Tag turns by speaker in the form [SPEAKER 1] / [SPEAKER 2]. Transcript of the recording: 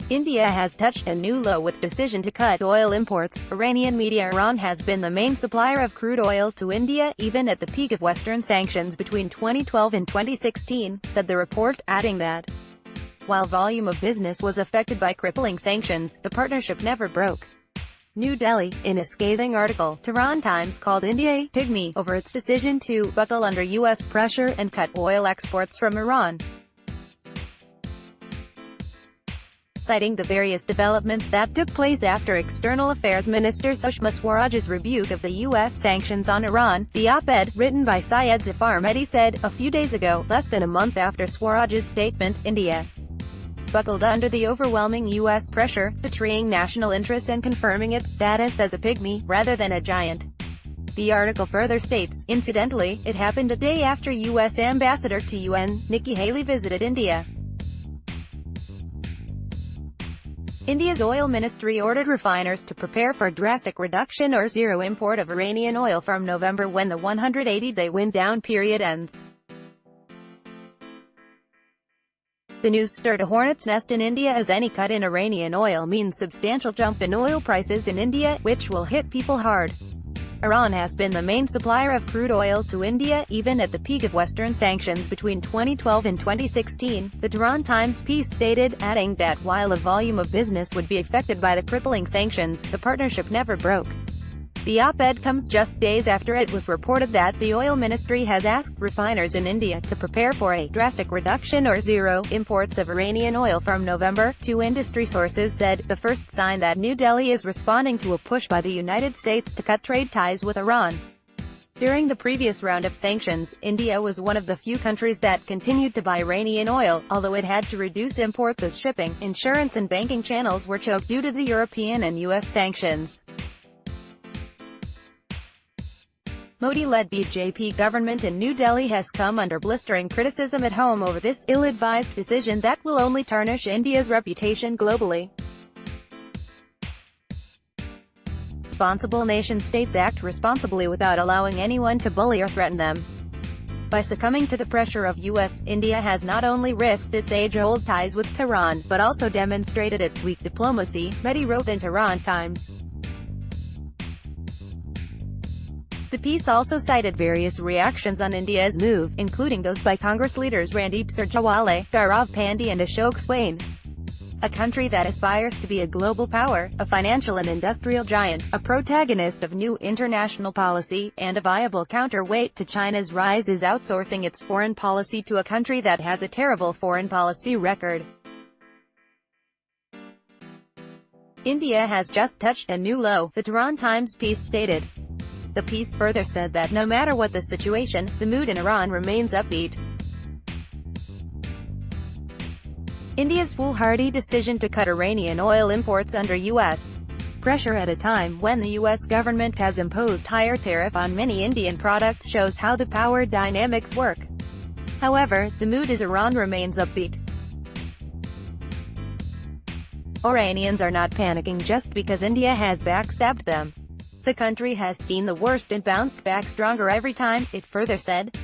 [SPEAKER 1] India has touched a new low with decision to cut oil imports. Iranian media. Iran has been the main supplier of crude oil to India, even at the peak of Western sanctions between 2012 and 2016, said the report, adding that while volume of business was affected by crippling sanctions, the partnership never broke. New Delhi. In a scathing article, Tehran Times called India a pygmy over its decision to buckle under U.S. pressure and cut oil exports from Iran. Citing the various developments that took place after External Affairs Minister Sushma Swaraj's rebuke of the U.S. sanctions on Iran, the op-ed, written by Syed Zafar Mehdi, said, a few days ago, less than a month after Swaraj's statement, India buckled under the overwhelming U.S. pressure, betraying national interest and confirming its status as a pygmy, rather than a giant. The article further states, incidentally, it happened a day after U.S. Ambassador to UN, Nikki Haley visited India. India's oil ministry ordered refiners to prepare for drastic reduction or zero import of Iranian oil from November when the 180-day wind-down period ends. The news stirred a hornet's nest in India, as any cut in Iranian oil means substantial jump in oil prices in India, which will hit people hard. Iran has been the main supplier of crude oil to India, even at the peak of Western sanctions between 2012 and 2016, the Tehran Times piece stated, adding that while a volume of business would be affected by the crippling sanctions, the partnership never broke. The op-ed comes just days after it was reported that the oil ministry has asked refiners in India to prepare for a drastic reduction or zero imports of Iranian oil from November. Two industry sources said, the first sign that New Delhi is responding to a push by the United States to cut trade ties with Iran. During the previous round of sanctions, India was one of the few countries that continued to buy Iranian oil, although it had to reduce imports as shipping, insurance and banking channels were choked due to the European and U.S. sanctions. Modi-led BJP government in New Delhi has come under blistering criticism at home over this ill-advised decision that will only tarnish India's reputation globally. Responsible nation-states act responsibly without allowing anyone to bully or threaten them. By succumbing to the pressure of U.S., India has not only risked its age-old ties with Tehran, but also demonstrated its weak diplomacy, Mehdi wrote in Tehran Times. The piece also cited various reactions on India's move, including those by Congress leaders Randeep Surjewala, Gaurav Pandey and Ashok Swain. A country that aspires to be a global power, a financial and industrial giant, a protagonist of new international policy, and a viable counterweight to China's rise is outsourcing its foreign policy to a country that has a terrible foreign policy record. India has just touched a new low, the Tehran Times piece stated. The piece further said that no matter what the situation, the mood in Iran remains upbeat. India's foolhardy decision to cut Iranian oil imports under U.S. pressure at a time when the U.S. government has imposed higher tariff on many Indian products shows how the power dynamics work. However, the mood in Iran remains upbeat. Iranians are not panicking just because India has backstabbed them. The country has seen the worst and bounced back stronger every time, it further said.